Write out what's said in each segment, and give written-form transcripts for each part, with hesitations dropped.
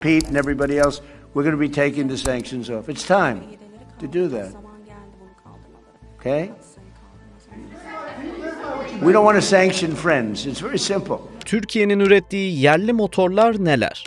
Pete and everybody else, we're going to be taking the sanctions off. It's time to do that. Okay? We don't want to sanction friends. It's very simple. Türkiye'nin ürettiği yerli motorlar neler?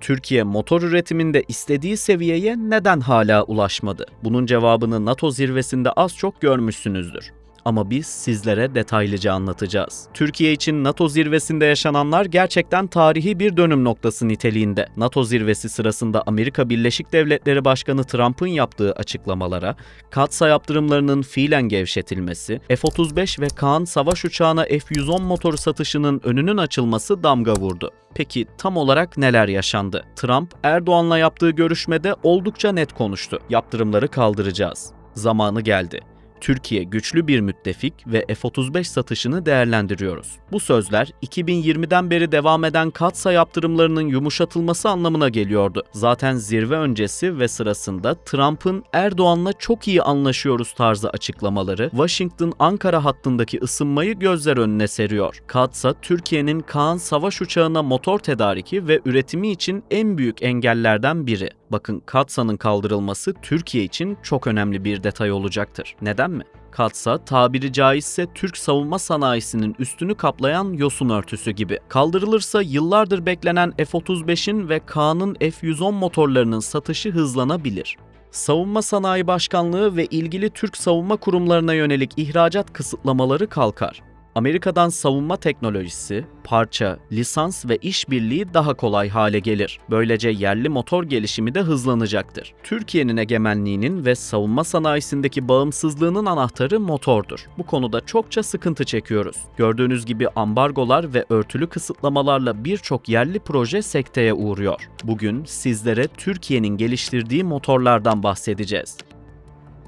Türkiye motor üretiminde istediği seviyeye neden hala ulaşmadı? Bunun cevabını NATO zirvesinde az çok görmüşsünüzdür. Ama biz sizlere detaylıca anlatacağız. Türkiye için NATO zirvesinde yaşananlar gerçekten tarihi bir dönüm noktası niteliğinde. NATO zirvesi sırasında Amerika Birleşik Devletleri Başkanı Trump'ın yaptığı açıklamalara, Katsa yaptırımlarının fiilen gevşetilmesi, F-35 ve Kaan savaş uçağına F-110 motoru satışının önünün açılması damga vurdu. Peki tam olarak neler yaşandı? Trump, Erdoğan'la yaptığı görüşmede oldukça net konuştu. Yaptırımları kaldıracağız. Zamanı geldi. Türkiye güçlü bir müttefik ve F-35 satışını değerlendiriyoruz. Bu sözler 2020'den beri devam eden Katsa yaptırımlarının yumuşatılması anlamına geliyordu. Zaten zirve öncesi ve sırasında Trump'ın Erdoğan'la çok iyi anlaşıyoruz tarzı açıklamaları Washington-Ankara hattındaki ısınmayı gözler önüne seriyor. Katsa, Türkiye'nin Kaan savaş uçağına motor tedariki ve üretimi için en büyük engellerden biri. Bakın, Katsa'nın kaldırılması Türkiye için çok önemli bir detay olacaktır. Neden mi? Katsa, tabiri caizse Türk savunma sanayisinin üstünü kaplayan yosun örtüsü gibi. Kaldırılırsa yıllardır beklenen F-35'in ve Kaan'ın F-110 motorlarının satışı hızlanabilir. Savunma Sanayi Başkanlığı ve ilgili Türk savunma kurumlarına yönelik ihracat kısıtlamaları kalkar. Amerika'dan savunma teknolojisi, parça, lisans ve işbirliği daha kolay hale gelir. Böylece yerli motor gelişimi de hızlanacaktır. Türkiye'nin egemenliğinin ve savunma sanayisindeki bağımsızlığının anahtarı motordur. Bu konuda çokça sıkıntı çekiyoruz. Gördüğünüz gibi ambargolar ve örtülü kısıtlamalarla birçok yerli proje sekteye uğruyor. Bugün sizlere Türkiye'nin geliştirdiği motorlardan bahsedeceğiz.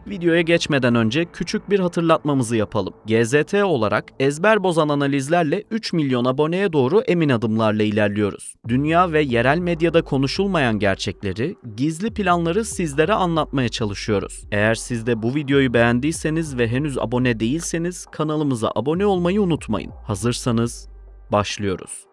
Videoya geçmeden önce küçük bir hatırlatmamızı yapalım. GZT olarak ezber bozan analizlerle 3 milyon aboneye doğru emin adımlarla ilerliyoruz. Dünya ve yerel medyada konuşulmayan gerçekleri, gizli planları sizlere anlatmaya çalışıyoruz. Eğer siz de bu videoyu beğendiyseniz ve henüz abone değilseniz kanalımıza abone olmayı unutmayın. Hazırsanız başlıyoruz.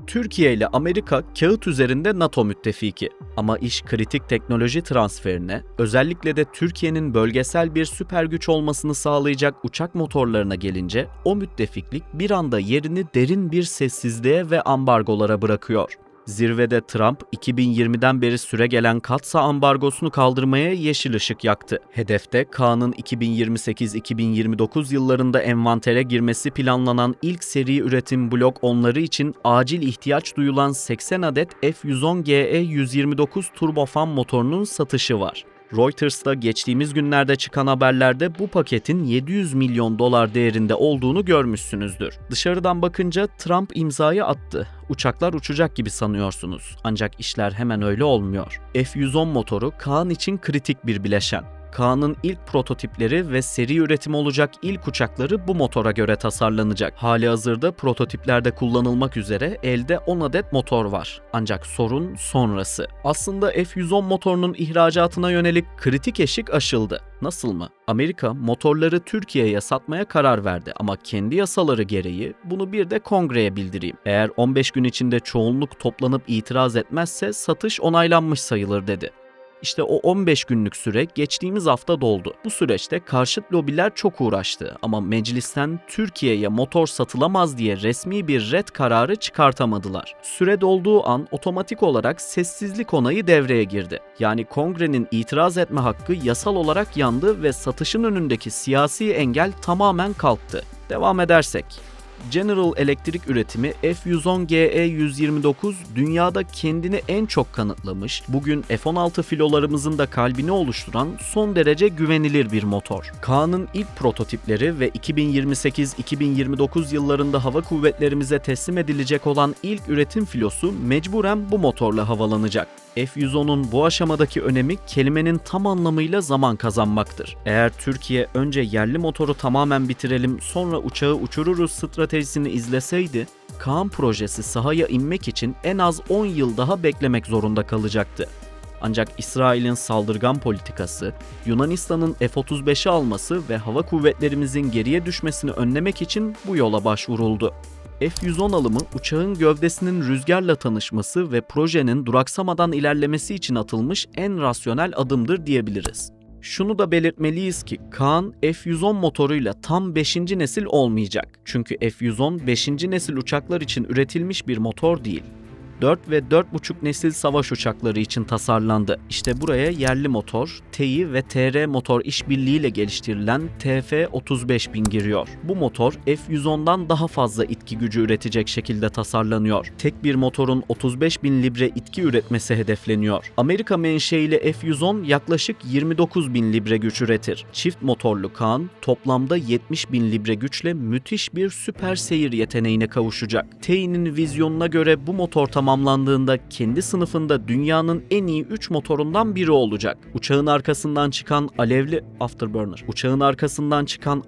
Türkiye ile Amerika kağıt üzerinde NATO müttefiki. Ama iş kritik teknoloji transferine, özellikle de Türkiye'nin bölgesel bir süper güç olmasını sağlayacak uçak motorlarına gelince o müttefiklik bir anda yerini derin bir sessizliğe ve ambargolara bırakıyor. Zirvede Trump, 2020'den beri süregelen Katsa ambargosunu kaldırmaya yeşil ışık yaktı. Hedefte Kaan'ın 2028-2029 yıllarında envantere girmesi planlanan ilk seri üretim Blok 10'ları için acil ihtiyaç duyulan 80 adet F-110GE-129 turbofan motorunun satışı var. Reuters'ta geçtiğimiz günlerde çıkan haberlerde bu paketin 700 milyon dolar değerinde olduğunu görmüşsünüzdür. Dışarıdan bakınca Trump imzayı attı. Uçaklar uçacak gibi sanıyorsunuz. Ancak işler hemen öyle olmuyor. F-110 motoru Kaan için kritik bir bileşen. Kaan'ın ilk prototipleri ve seri üretim olacak ilk uçakları bu motora göre tasarlanacak. Halihazırda prototiplerde kullanılmak üzere elde 10 adet motor var. Ancak sorun sonrası. Aslında F-110 motorunun ihracatına yönelik kritik eşik aşıldı. Nasıl mı? Amerika motorları Türkiye'ye satmaya karar verdi ama kendi yasaları gereği bunu bir de kongreye bildireyim. Eğer 15 gün içinde çoğunluk toplanıp itiraz etmezse satış onaylanmış sayılır dedi. İşte o 15 günlük süre geçtiğimiz hafta doldu. Bu süreçte karşıt lobiler çok uğraştı ama meclisten Türkiye'ye motor satılamaz diye resmi bir ret kararı çıkartamadılar. Süre dolduğu an otomatik olarak sessizlik onayı devreye girdi. Yani kongrenin itiraz etme hakkı yasal olarak yandı ve satışın önündeki siyasi engel tamamen kalktı. Devam edersek. General Electric üretimi F-110GE-129 dünyada kendini en çok kanıtlamış, bugün F-16 filolarımızın da kalbini oluşturan son derece güvenilir bir motor. Kaan'ın ilk prototipleri ve 2028-2029 yıllarında hava kuvvetlerimize teslim edilecek olan ilk üretim filosu mecburen bu motorla havalanacak. F-110'un bu aşamadaki önemi kelimenin tam anlamıyla zaman kazanmaktır. Eğer Türkiye önce yerli motoru tamamen bitirelim sonra uçağı uçururuz stratejisini izleseydi, Kaan projesi sahaya inmek için en az 10 yıl daha beklemek zorunda kalacaktı. Ancak İsrail'in saldırgan politikası, Yunanistan'ın F-35'i alması ve hava kuvvetlerimizin geriye düşmesini önlemek için bu yola başvuruldu. F-110 alımı uçağın gövdesinin rüzgarla tanışması ve projenin duraksamadan ilerlemesi için atılmış en rasyonel adımdır diyebiliriz. Şunu da belirtmeliyiz ki Kaan F-110 motoruyla tam 5. nesil olmayacak. Çünkü F-110 5. nesil uçaklar için üretilmiş bir motor değil. 4 ve 4,5 nesil savaş uçakları için tasarlandı. İşte buraya yerli motor, TEİ ve TR Motor işbirliğiyle geliştirilen TF35000 giriyor. Bu motor F-110'dan daha fazla itki gücü üretecek şekilde tasarlanıyor. Tek bir motorun 35.000 libre itki üretmesi hedefleniyor. Amerika menşeili F-110 yaklaşık 29.000 libre güç üretir. Çift motorlu Kaan toplamda 70.000 libre güçle müthiş bir süper seyir yeteneğine kavuşacak. TEİ'nin vizyonuna göre bu motor tamamlandığında kendi sınıfında dünyanın en iyi 3 motorundan biri olacak. Uçağın arkasından çıkan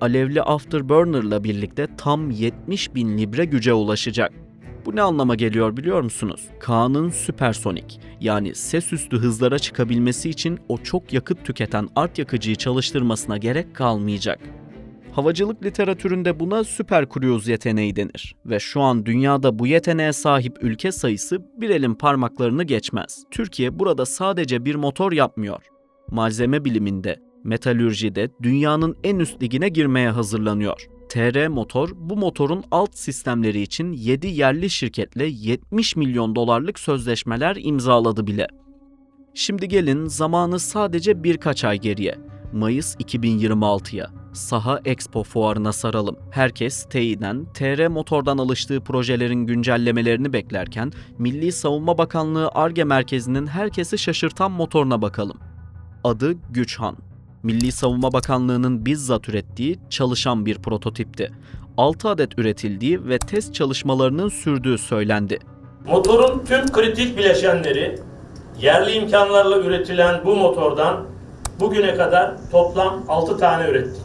alevli afterburner'la birlikte tam 70.000 libre güce ulaşacak. Bu ne anlama geliyor biliyor musunuz? Kaan'ın süpersonik yani ses üstü hızlara çıkabilmesi için o çok yakıt tüketen art yakıcıyı çalıştırmasına gerek kalmayacak. Havacılık literatüründe buna süper cruise yeteneği denir ve şu an dünyada bu yeteneğe sahip ülke sayısı bir elin parmaklarını geçmez. Türkiye burada sadece bir motor yapmıyor. Malzeme biliminde, metalürjide dünyanın en üst ligine girmeye hazırlanıyor. TR Motor bu motorun alt sistemleri için 7 yerli şirketle 70 milyon dolarlık sözleşmeler imzaladı bile. Şimdi gelin zamanı sadece birkaç ay geriye, Mayıs 2026'ya. Saha Expo fuarına saralım. Herkes TEİ'den, TR Motor'dan alıştığı projelerin güncellemelerini beklerken Milli Savunma Bakanlığı Ar-Ge Merkezi'nin herkesi şaşırtan motoruna bakalım. Adı Güçhan. Milli Savunma Bakanlığı'nın bizzat ürettiği çalışan bir prototipti. 6 adet üretildiği ve test çalışmalarının sürdüğü söylendi. Motorun tüm kritik bileşenleri yerli imkanlarla üretilen bu motordan bugüne kadar toplam 6 tane ürettik.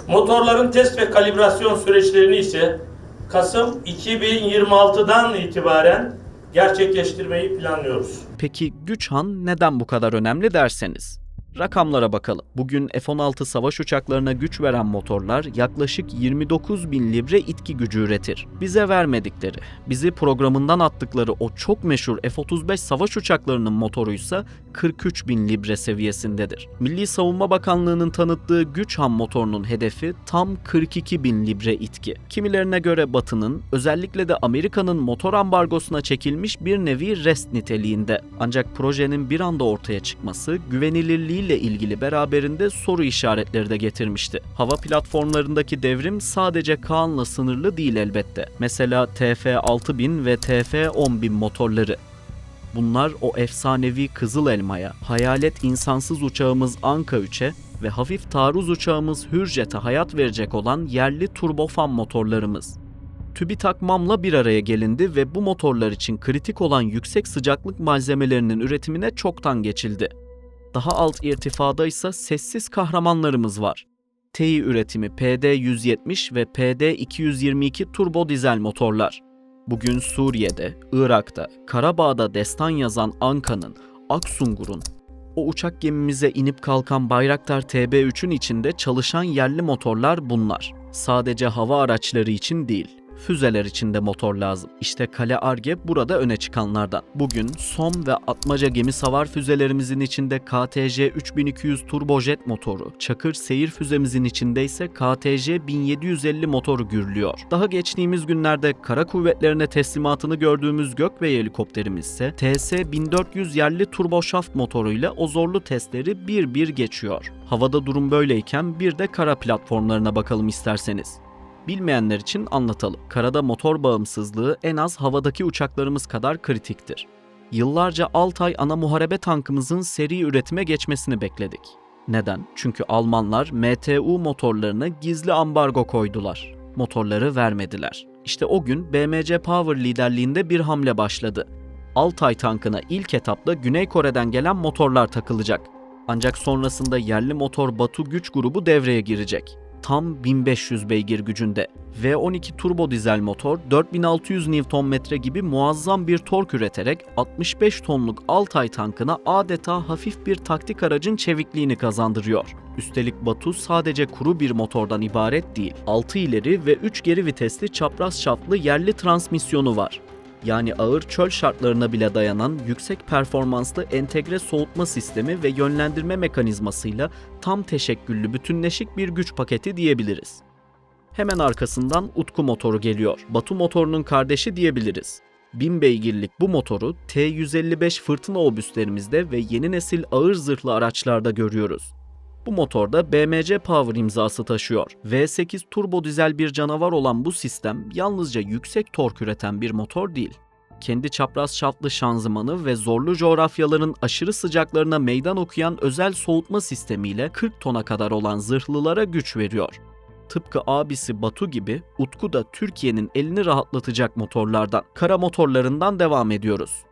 Motorların test ve kalibrasyon süreçlerini ise Kasım 2026'dan itibaren gerçekleştirmeyi planlıyoruz. Peki Güçhan neden bu kadar önemli derseniz? Rakamlara bakalım. Bugün F-16 savaş uçaklarına güç veren motorlar yaklaşık 29.000 libre itki gücü üretir. Bize vermedikleri, bizi programından attıkları o çok meşhur F-35 savaş uçaklarının motoruysa 43.000 libre seviyesindedir. Milli Savunma Bakanlığı'nın tanıttığı Güçhan motorunun hedefi tam 42.000 libre itki. Kimilerine göre Batı'nın, özellikle de Amerika'nın motor ambargosuna çekilmiş bir nevi rest niteliğinde. Ancak projenin bir anda ortaya çıkması güvenilirliği ile ilgili beraberinde soru işaretleri de getirmişti. Hava platformlarındaki devrim sadece Kaan'la sınırlı değil elbette. Mesela TF6000 ve TF10000 motorları. Bunlar o efsanevi Kızıl Elma'ya, hayalet insansız uçağımız Anka 3'e ve hafif taarruz uçağımız Hürjet'e hayat verecek olan yerli turbofan motorlarımız. TÜBİTAK MAM'la bir araya gelindi ve bu motorlar için kritik olan yüksek sıcaklık malzemelerinin üretimine çoktan geçildi. Daha alt irtifada ise sessiz kahramanlarımız var. TEİ üretimi PD-170 ve PD-222 turbo dizel motorlar. Bugün Suriye'de, Irak'ta, Karabağ'da destan yazan Anka'nın, Aksungur'un, o uçak gemimize inip kalkan Bayraktar TB3'ün içinde çalışan yerli motorlar bunlar. Sadece hava araçları için değil. Füzeler için de motor lazım. İşte Kale Ar-Ge burada öne çıkanlardan. Bugün SOM ve Atmaca gemi savar füzelerimizin içinde KTJ 3200 turbojet motoru, Çakır seyir füzemizin içinde ise KTJ 1750 motoru gürlüyor. Daha geçtiğimiz günlerde kara kuvvetlerine teslimatını gördüğümüz Gökbey helikopterimiz ise TS-1400 yerli turboşaft motoruyla o zorlu testleri bir bir geçiyor. Havada durum böyleyken bir de kara platformlarına bakalım isterseniz. Bilmeyenler için anlatalım. Karada motor bağımsızlığı en az havadaki uçaklarımız kadar kritiktir. Yıllarca Altay ana muharebe tankımızın seri üretime geçmesini bekledik. Neden? Çünkü Almanlar MTU motorlarına gizli ambargo koydular. Motorları vermediler. İşte o gün BMC Power liderliğinde bir hamle başladı. Altay tankına ilk etapta Güney Kore'den gelen motorlar takılacak. Ancak sonrasında yerli motor Batu Güç Grubu devreye girecek. tam 1500 beygir gücünde. V12 turbo dizel motor 4600 Nm gibi muazzam bir tork üreterek 65 tonluk Altay tankına adeta hafif bir taktik aracın çevikliğini kazandırıyor. Üstelik Batu sadece kuru bir motordan ibaret değil. 6 ileri ve 3 geri vitesli çapraz şaftlı yerli transmisyonu var. Yani ağır çöl şartlarına bile dayanan yüksek performanslı entegre soğutma sistemi ve yönlendirme mekanizmasıyla tam teşekküllü bütünleşik bir güç paketi diyebiliriz. Hemen arkasından Utku motoru geliyor. Batu motorunun kardeşi diyebiliriz. 1000 beygirlik bu motoru T155 fırtına obüslerimizde ve yeni nesil ağır zırhlı araçlarda görüyoruz. Bu motorda BMC Power imzası taşıyor. V8 turbo dizel bir canavar olan bu sistem yalnızca yüksek tork üreten bir motor değil. Kendi çapraz şaftlı şanzımanı ve zorlu coğrafyaların aşırı sıcaklarına meydan okuyan özel soğutma sistemiyle 40 tona kadar olan zırhlılara güç veriyor. Tıpkı abisi Batu gibi Utku da Türkiye'nin elini rahatlatacak motorlardan, kara motorlarından devam ediyoruz.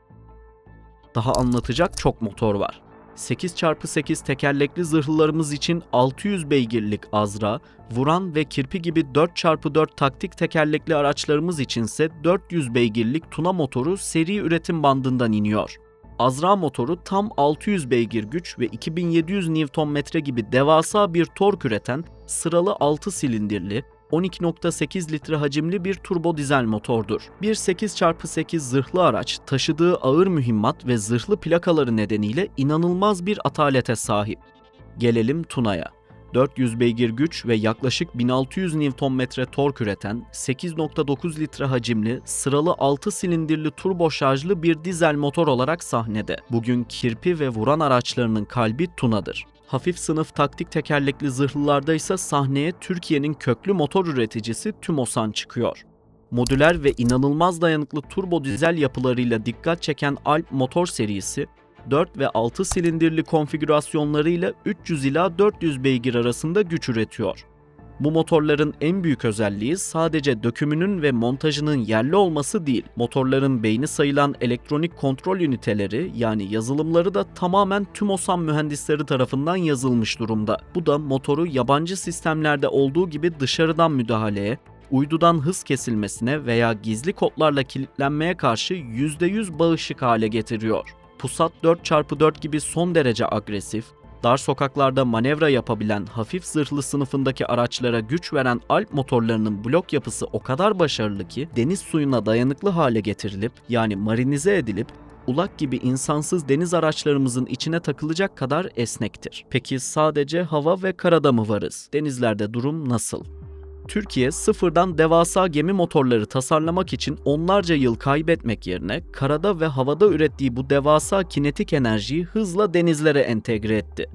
Daha anlatacak çok motor var. 8x8 tekerlekli zırhlılarımız için 600 beygirlik Azra, Vuran ve Kirpi gibi 4x4 taktik tekerlekli araçlarımız içinse 400 beygirlik Tuna motoru seri üretim bandından iniyor. Azra motoru tam 600 beygir güç ve 2700 Nm gibi devasa bir tork üreten sıralı 6 silindirli, 12.8 litre hacimli bir turbo dizel motordur. Bir 8x8 zırhlı araç taşıdığı ağır mühimmat ve zırhlı plakaları nedeniyle inanılmaz bir atalete sahip. Gelelim Tuna'ya. 400 beygir güç ve yaklaşık 1600 Nm tork üreten 8.9 litre hacimli sıralı 6 silindirli turbo şarjlı bir dizel motor olarak sahnede. Bugün Kirpi ve Vuran araçlarının kalbi Tuna'dır. Hafif sınıf taktik tekerlekli zırhlılarda ise sahneye Türkiye'nin köklü motor üreticisi Tümosan çıkıyor. Modüler ve inanılmaz dayanıklı turbo dizel yapılarıyla dikkat çeken Alp motor serisi, 4 ve 6 silindirli konfigürasyonlarıyla 300 ila 400 beygir arasında güç üretiyor. Bu motorların en büyük özelliği sadece dökümünün ve montajının yerli olması değil, motorların beyni sayılan elektronik kontrol üniteleri yani yazılımları da tamamen Tümosan mühendisleri tarafından yazılmış durumda. Bu da motoru yabancı sistemlerde olduğu gibi dışarıdan müdahaleye, uydudan hız kesilmesine veya gizli kodlarla kilitlenmeye karşı %100 bağışık hale getiriyor. Pusat 4x4 gibi son derece agresif, dar sokaklarda manevra yapabilen hafif zırhlı sınıfındaki araçlara güç veren Alp motorlarının blok yapısı o kadar başarılı ki deniz suyuna dayanıklı hale getirilip yani marinize edilip ulak gibi insansız deniz araçlarımızın içine takılacak kadar esnektir. Peki sadece hava ve karada mı varız? Denizlerde durum nasıl? Türkiye sıfırdan devasa gemi motorları tasarlamak için onlarca yıl kaybetmek yerine karada ve havada ürettiği bu devasa kinetik enerjiyi hızla denizlere entegre etti.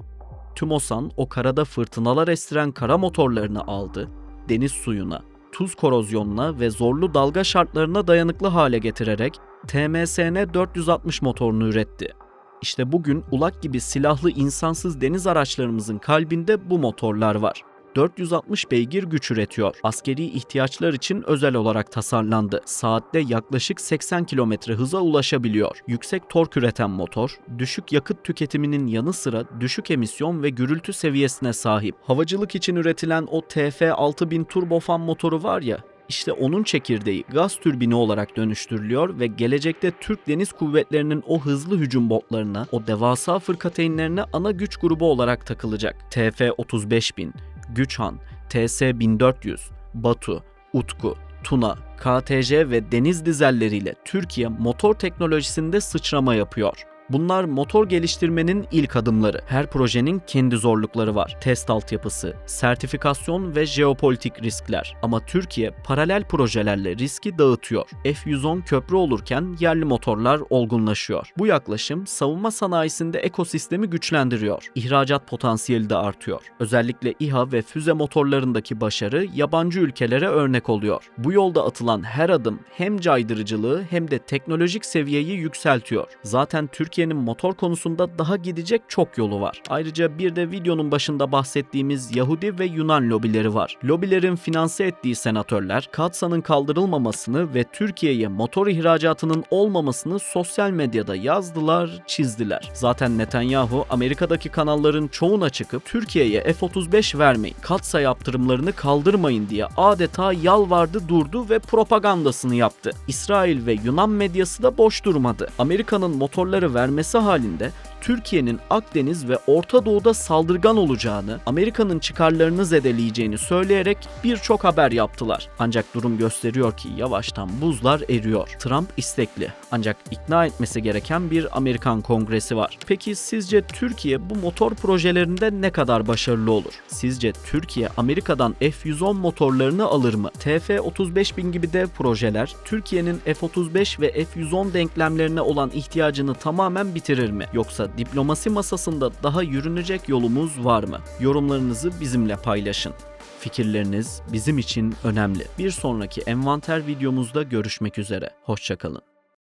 Tümosan o karada fırtınalar estiren kara motorlarını aldı, deniz suyuna, tuz korozyonuna ve zorlu dalga şartlarına dayanıklı hale getirerek TMSN 460 motorunu üretti. İşte bugün ulak gibi silahlı insansız deniz araçlarımızın kalbinde bu motorlar var. 460 beygir güç üretiyor. Askeri ihtiyaçlar için özel olarak tasarlandı. Saatte yaklaşık 80 km hıza ulaşabiliyor. Yüksek tork üreten motor, düşük yakıt tüketiminin yanı sıra düşük emisyon ve gürültü seviyesine sahip. Havacılık için üretilen o TF6000 turbofan motoru var ya, İşte onun çekirdeği gaz türbini olarak dönüştürülüyor ve gelecekte Türk Deniz Kuvvetleri'nin o hızlı hücum botlarına, o devasa fırkateynlerine ana güç grubu olarak takılacak. TF35000, Güçhan, TS1400, Batu, Utku, Tuna, KTC ve deniz dizelleriyle Türkiye motor teknolojisinde sıçrama yapıyor. Bunlar motor geliştirmenin ilk adımları. Her projenin kendi zorlukları var. Test altyapısı, sertifikasyon ve jeopolitik riskler. Ama Türkiye paralel projelerle riski dağıtıyor. F-110 köprü olurken yerli motorlar olgunlaşıyor. Bu yaklaşım savunma sanayisinde ekosistemi güçlendiriyor. İhracat potansiyeli de artıyor. Özellikle İHA ve füze motorlarındaki başarı yabancı ülkelere örnek oluyor. Bu yolda atılan her adım hem caydırıcılığı hem de teknolojik seviyeyi yükseltiyor. Zaten Türkiye Türkiye'nin motor konusunda daha gidecek çok yolu var. Ayrıca bir de videonun başında bahsettiğimiz Yahudi ve Yunan lobileri var. Lobilerin finanse ettiği senatörler, Katsa'nın kaldırılmamasını ve Türkiye'ye motor ihracatının olmamasını sosyal medyada yazdılar, çizdiler. Zaten Netanyahu, Amerika'daki kanalların çoğuna çıkıp Türkiye'ye F-35 vermeyin, Katsa yaptırımlarını kaldırmayın diye adeta yalvardı durdu ve propagandasını yaptı. İsrail ve Yunan medyası da boş durmadı. Amerika'nın motorları vermesi halinde Türkiye'nin Akdeniz ve Orta Doğu'da saldırgan olacağını, Amerika'nın çıkarlarını zedeleyeceğini söyleyerek birçok haber yaptılar. Ancak durum gösteriyor ki yavaştan buzlar eriyor. Trump istekli, ancak ikna etmesi gereken bir Amerikan Kongresi var. Peki sizce Türkiye bu motor projelerinde ne kadar başarılı olur? Sizce Türkiye Amerika'dan F-110 motorlarını alır mı? TF-35.000 gibi dev projeler Türkiye'nin F-35 ve F-110 denklemlerine olan ihtiyacını tamamen bitirir mi? Yoksa diplomasi masasında daha yürünecek yolumuz var mı? Yorumlarınızı bizimle paylaşın. Fikirleriniz bizim için önemli. Bir sonraki envanter videomuzda görüşmek üzere. Hoşça kalın.